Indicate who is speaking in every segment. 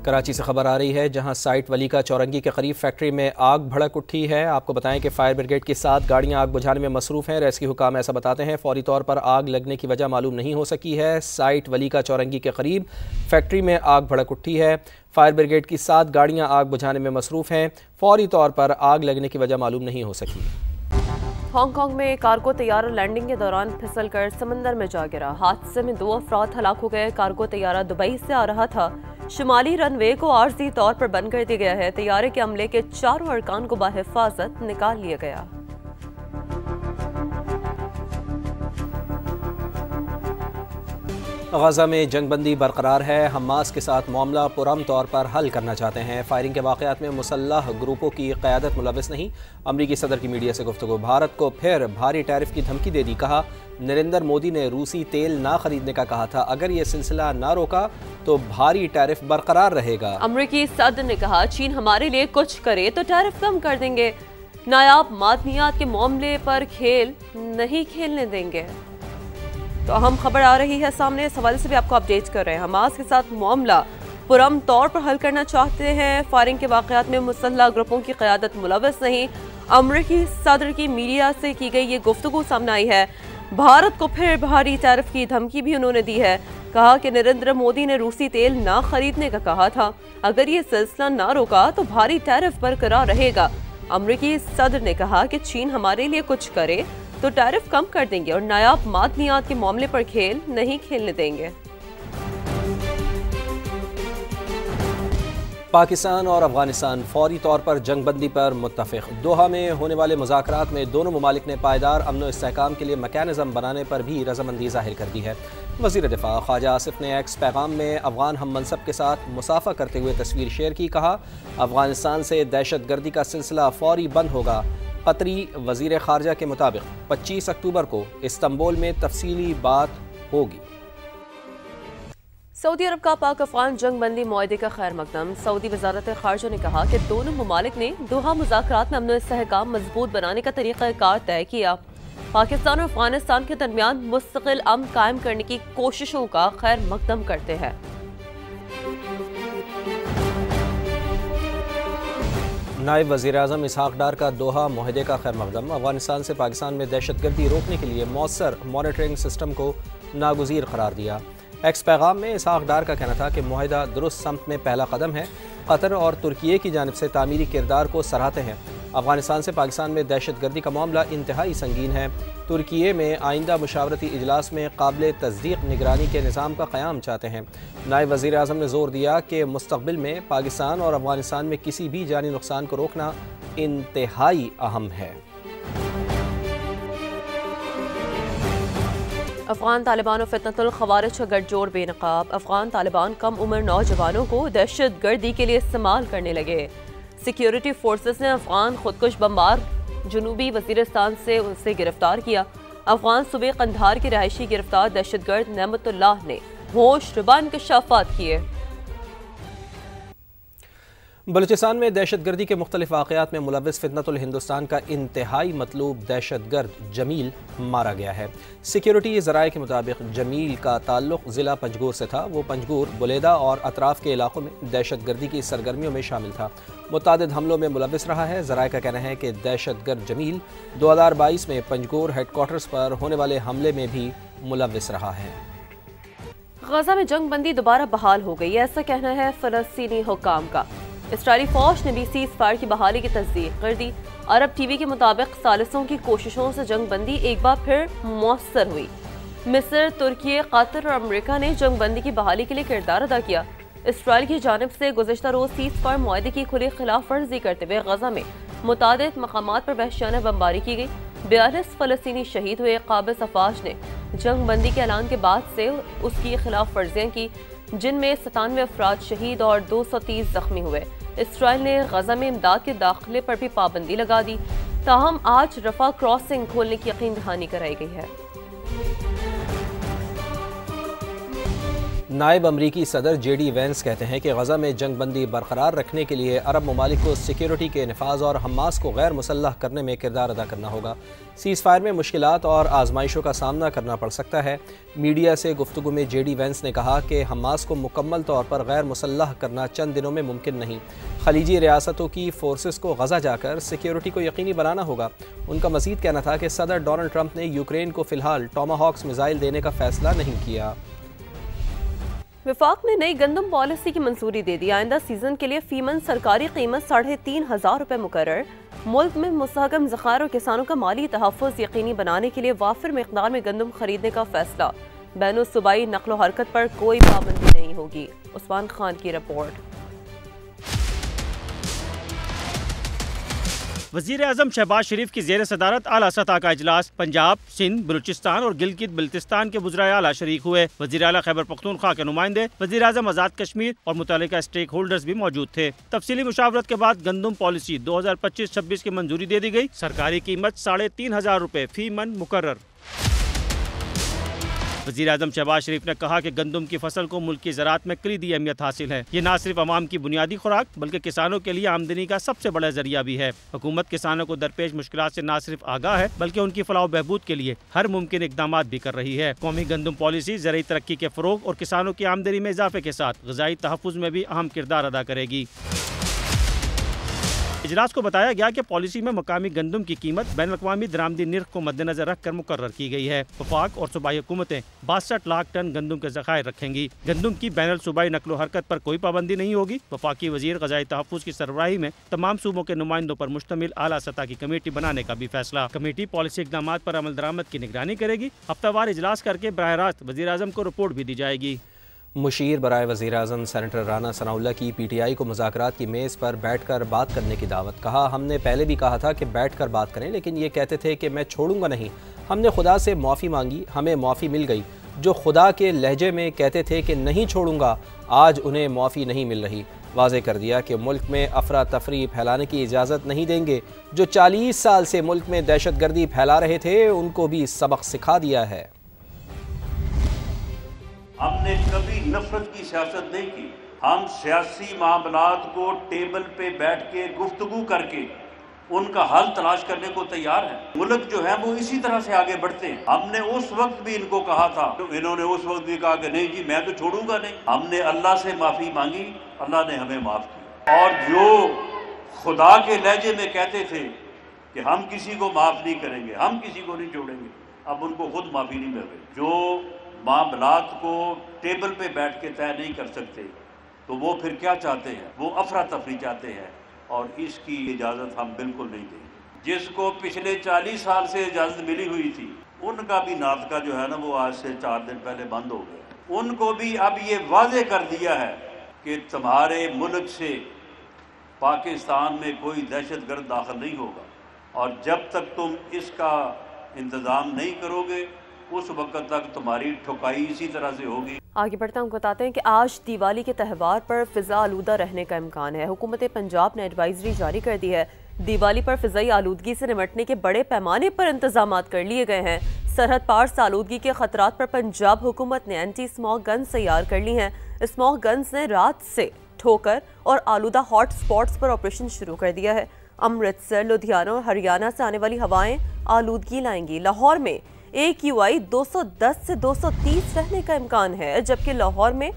Speaker 1: कराची से खबर आ रही है जहां साइट वलीका चौरंगी के करीब फैक्ट्री में आग भड़क उठी है। आपको बताएं कि फायर ब्रिगेड की 7 गाड़ियां आग बुझाने में मसरूफ़ हैं। रेस्क्यू हुकाम ऐसा बताते हैं फौरी तौर पर आग लगने की वजह मालूम नहीं हो सकी है। साइट वलीका चौरंगी के करीब फैक्ट्री में आग भड़क उठी है। फायर ब्रिगेड की 7 गाड़ियां आग बुझाने में मसरूफ़ हैं। फौरी तौर पर आग लगने की वजह मालूम नहीं हो सकी।
Speaker 2: हांगकांग में कार्गो तैयारा लैंडिंग के दौरान फिसलकर समंदर में जा गिरा। हादसे में 2 अफराद हलाक हो गए। कार्गो तैयारा दुबई से आ रहा था। शुमाली रनवे को आर्जी तौर पर बंद कर दिया गया है। तैयारे के अमले के 4 अरकान को बाहिफाजत निकाल लिया गया।
Speaker 1: गजा में जंगबंदी बरकरार है। हमास के साथ मामला पुरअमन तौर पर हल करना चाहते हैं। फायरिंग के वाक़यात में मुसल्लह ग्रुपों की क़यादत मुलविस नहीं। अमरीकी सदर की मीडिया से गुफ्तगू। भारत को फिर भारी टैरिफ की धमकी दे दी। कहा नरेंद्र मोदी ने रूसी तेल ना खरीदने का कहा था। अगर ये सिलसिला ना रोका तो भारी टैरिफ बरकरार रहेगा।
Speaker 2: अमरीकी सदर ने कहा चीन हमारे लिए कुछ करे तो टैरिफ कम कर देंगे। नायाब मादनियात के मामले पर खेल नहीं खेलने देंगे। तो अहम खबर आ रही है सामने, इस हवाले से भी आपको अपडेट कर रहे हैं। हमास के साथ मामला पुरअमन तौर पर हल करना चाहते हैं। फायरिंग के वाक़यात में मुसल्लह ग्रुपों की क़यादत मुलविस नहीं। अमरीकी सदर की मीडिया से की गई ये गुफ्तगू सामने आई है। भारत को फिर भारी टैरिफ की धमकी भी उन्होंने दी है। कहा कि नरेंद्र मोदी ने रूसी तेल ना खरीदने का कहा था। अगर ये सिलसिला ना रोका तो भारी टैरिफ बरकरार रहेगा। अमरीकी सदर ने कहा कि चीन हमारे लिए कुछ करे तो टैरिफ कम कर देंगे और नायाब मादनियात के मामले पर खेल नहीं खेलने देंगे।
Speaker 1: पाकिस्तान और अफगानिस्तान फौरी तौर पर जंगबंदी पर मुत्तफिक। दोहा में होने वाले मुज़ाकरात में दोनों ममालिक ने पायदार अमन व इस्तेहकाम के लिए मैकेनिज़्म बनाने पर भी रजामंदी जाहिर कर दी है। वज़ीर दिफ़ा ख्वाजा आसिफ ने एक्स पैगाम में अफगान हम मनसब के साथ मुसाफा करते हुए तस्वीर शेयर की। कहा अफगानिस्तान से दहशत गर्दी का सिलसिला फौरी बंद होगा। कतरी वज़ीर ख़ारजा के मुताबिक 25 अक्टूबर को इस्तांबुल में तफसीली बात होगी।
Speaker 2: सऊदी अरब का पाक अफगान जंग बंदी मुआहदे का खैर मकदम। सऊदी वजारत ख़ारजा ने कहा कि दोनों ममालिक ने दोहा मुज़ाकरात में अमन व इस्तेहकाम मजबूत बनाने का तरीक़ाकार तय किया। पाकिस्तान और अफगानिस्तान के दरमियान मुस्तकिल अमन कायम करने की कोशिशों का खैर मकदम करते हैं।
Speaker 1: नायब वज़ीर आज़म इसहाक़ डार का दोहा मुआहदे का खैर मकदम। अफगानिस्तान से पाकिस्तान में दहशत गर्दी रोकने के लिए मौसर मॉनिटरिंग सिस्टम को नागुज़ीर करार दिया। एक्स पैगाम में इसहाक़ डार का कहना था कि मुआहदा दुरुस्त सम्त में पहला कदम है। कतर और तुर्की की जानिब से तामीरी किरदार को सराहते हैं। अफगानिस्तान से पाकिस्तान में दहशत गर्दी का मामला इंतहाई संगीन है। तुर्की में आइंदा मुशावरती इजलास में काबिल तस्दीक निगरानी के निज़ाम का क़याम चाहते हैं। नायब वज़ीर आज़म ने ज़ोर दिया कि मुस्तक़बिल में पाकिस्तान और अफगानिस्तान में किसी भी जानी नुकसान को रोकना इंतहाई अहम है।
Speaker 2: अफगान तालिबान और फितनतुल ख़वारिज का गठजोड़ बेनकाब। अफगान तालिबान कम उम्र नौजवानों को दहशत गर्दी के लिए इस्तेमाल करने लगे। सिक्योरिटी फोर्सेस ने अफगान खुदकुश बमबार जनूबी वज़ीरिस्तान से उसे गिरफ्तार किया। अफगान सूबे कंधार के रहायशी गिरफ्तार दहशतगर्द नेमतुल्लाह ने होश रुबा इंकशाफात किए।
Speaker 1: बलूचिस्तान में दहशत गर्दी के मुख्तलिफ वाक़यात में मुलविस फितनतुल हिंदुस्तान का इंतहाई मतलूब दहशत गर्द जमील मारा गया है। सिक्योरिटी ज़राए के मुताबिक जमील का ताल्लुक़ ज़िला पंजगूर से था। वो पंजगूर, बुलेदा और अतराफ़ के इलाकों में दहशत गर्दी की सरगर्मियों में शामिल था। मुतादिद हमलों में मुलविस रहा है। ज़राए का कहना है कि दहशत गर्द जमील 2022 में पंजगूर हेडक्वार्टर्स पर होने वाले हमले में भी मुलविस रहा है।
Speaker 2: गजा में जंग बंदी दोबारा बहाल हो गई, ऐसा कहना है फ़लस्तीनी हुक्काम का। इसराइली फौज ने भी सीज़ फायर की बहाली की तस्दीक कर दी। अरब टीवी के मुताबिक सालिसों की कोशिशों से जंग बंदी एक बार फिर मौसर हुई। मिस्र, तुर्की, कतर और अमेरिका ने जंग बंदी की बहाली के लिए किरदार अदा किया। इसराइल की जानिब से गुज़श्ता रोज़ सीज़ फायर मुआहदे की खुली खिलाफ वर्जी करते हुए गजा में मुतादिद मकामात पर वहशियाना बमबारी की गई। 42 फ़लस्तीनी शहीद हुए। काबिल सफाज ने जंग बंदी के ऐलान के बाद से उसकी खिलाफ वर्जियाँ की, जिनमें 97 अफराद शहीद और 230 जख्मी हुए। इसराइल ने गजा में इमदाद के दाखिले पर भी पाबंदी लगा दी। ताहम आज रफा क्रॉसिंग खोलने की यकीन दहानी कराई गई है।
Speaker 1: नायब अमरीकी सदर JD वेंस कहते हैं कि गजा में जंग बंदी बरकरार रखने के लिए अरब ममालिक को सिक्योरिटी के नफाज और हमास को गैर मुसल्लह करने में किरदार अदा करना होगा। सीज़ फायर में मुश्किलात और आजमाइशों का सामना करना पड़ सकता है। मीडिया से गुफ्तगू में JD वेंस ने कहा कि हमास को मुकम्मल तौर पर गैर मुसल्लह करना चंद दिनों में मुमकिन नहीं। खलीजी रियासतों की फोर्सेस को गजा जाकर सिक्योरिटी को यकीनी बनाना होगा। उनका मजीद कहना था कि सदर डोनाल्ड ट्रंप ने यूक्रेन को फ़िलहाल टोमाहॉक्स मिसाइल देने का फैसला नहीं किया।
Speaker 2: विफाक ने नई गंदम पॉलिसी की मंजूरी दे दी। आइंदा सीजन के लिए फीमन सरकारी कीमत 3,500 रुपये मुकर्रर। मुल्क में मुस्तहकम ज़खायर और किसानों का माली तहफ़्फ़ुज़ यकीनी बनाने के लिए वाफिर मिक़दार में गंदम खरीदने का फैसला। बैनुल सूबाई नक़्लो हरकत पर कोई पाबंदी नहीं होगी। उस्मान खान की रिपोर्ट।
Speaker 3: वज़ीर आज़म शहबाज शरीफ की ज़ेर सदारत आला सतह का इजलास। पंजाब, सिंध, बलूचिस्तान और गिलगित बल्तिस्तान के वज़ीर आला शरीक हुए। वज़ीर आला खैबर पख्तूनख्वा के नुमाइंदे, वज़ीर आज़म आज़ाद कश्मीर और मुतल्लिका स्टेक होल्डर्स भी मौजूद थे। तफसीली मुशावरत के बाद गंदम पॉलिसी 2025-26 की मंजूरी दे दी गई। सरकारी कीमत 3,500 रुपये फी मन मुकर्रर। वज़ीर आज़म शहबाज शरीफ ने कहा कि गंदम की फसल को मुल्क की ज़राअत में कलीदी अहमियत हासिल है। ये न सिर्फ अवाम की बुनियादी खुराक बल्कि किसानों के लिए आमदनी का सबसे बड़ा जरिया भी है। हुकूमत किसानों को दरपेश मुश्किलात से न सिर्फ आगाह है बल्कि उनकी फलाह बहबूद के लिए हर मुमकिन इकदाम भी कर रही है। कौमी गंदम पॉलिसी ज़रूरी तरक्की के फ़रोग और किसानों की आमदनी में इजाफे के साथ ग़िज़ाई तहफ़्फ़ुज़ में भी अहम किरदार अदा करेगी। इजलास को बताया गया कि पॉलिसी में मकामी गंदम की कीमत बैन अक़वामी दरामदी निर्ख को मद्देनजर रखकर मुकर्रर की गई है। वफाक और सूबाई हुकूमतें 62 लाख टन गंदम के ज़खायर रखेंगी। गंदम की बैनुल सूबाई नकलो हरकत पर कोई पाबंदी नहीं होगी। वफाकी वज़ीर ग़िज़ाई तहफ़्फ़ुज़ की सरबराही में तमाम सूबों के नुमाइंदों पर मुश्तमिल आला सतह की कमेटी बनाने का भी फैसला। कमेटी पॉलिसी इक़दामात पर अमल दरामद की निगरानी करेगी। हफ्तावार इजलास करके बराह रास्त वज़ीर आज़म को रिपोर्ट भी दी जाएगी।
Speaker 1: मुशीर बराए वज़ीर आज़म सेनेटर राना सनाउल्लाह की PTI को मुज़ाकरात की मेज़ पर बैठकर बात करने की दावत। कहा, हमने पहले भी कहा था कि बैठकर बात करें, लेकिन ये कहते थे कि मैं छोड़ूंगा नहीं। हमने खुदा से माफ़ी मांगी, हमें माफ़ी मिल गई। जो खुदा के लहजे में कहते थे कि नहीं छोड़ूंगा, आज उन्हें माफ़ी नहीं मिल रही। वाज़े कर दिया कि मुल्क में अफरा तफरी फैलाने की इजाज़त नहीं देंगे। जो 40 साल से मुल्क में दहशतगर्दी फैला रहे थे उनको भी सबक सिखा दिया है।
Speaker 4: हमने कभी नफरत की सियासत नहीं की। हम सियासी मामलात को टेबल पे बैठ के गुफ्तगू करके उनका हल तलाश करने को तैयार है। मुल्क जो है वो इसी तरह से आगे बढ़ते हैं। हमने उस वक्त भी इनको कहा था, तो इन्होंने उस वक्त भी कहा कि नहीं जी मैं तो छोड़ूंगा नहीं। हमने अल्लाह से माफ़ी मांगी, अल्लाह ने हमें माफ़ किया। और जो खुदा के लहजे में कहते थे कि हम किसी को माफ़ नहीं करेंगे, हम किसी को नहीं छोड़ेंगे, अब उनको खुद माफ़ी नहीं मिल रही। जो मामलात को टेबल पे बैठ के तय नहीं कर सकते तो वो फिर क्या चाहते हैं? वो अफरा तफरी चाहते हैं और इसकी इजाज़त हम बिल्कुल नहीं देंगे। जिसको पिछले 40 साल से इजाज़त मिली हुई थी उनका भी नाटका जो है ना वो आज से 4 दिन पहले बंद हो गया। उनको भी अब ये वाज़े कर दिया है कि तुम्हारे मुल्क से पाकिस्तान में कोई दहशतगर्द दाखिल नहीं होगा और जब तक तुम इसका इंतज़ाम नहीं करोगे उस वक्त तक तुम्हारी ठुकाई इसी तरह से होगी।
Speaker 2: आगे बढ़ते हैं, बताते हैं कि आज दिवाली के त्यौहार पर फिजा आलूदा रहने का इम्कान है। हुकूमत पंजाब ने एडवाइजरी जारी कर दी है। दिवाली पर फिजाई आलूदगी से निपटने के बड़े पैमाने पर इंतजाम कर लिए गए हैं। सरहद पार से आलूदगी के खतरात पर पंजाब हुकूमत ने एंटी स्मॉग गन्स तैयार कर ली हैं। स्मॉग गन्स ने रात से ठोकर और आलूदा हॉट स्पॉट्स पर ऑपरेशन शुरू कर दिया है। अमृतसर, लुधियाना और हरियाणा से आने वाली हवाएं आलूदगी लाएंगी। लाहौर में AQI 210 से 230 रहने का इम्कान है, जबकि लाहौर में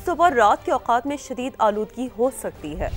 Speaker 2: सुबह रात के औकात में शदीद आलूदगी हो सकती है।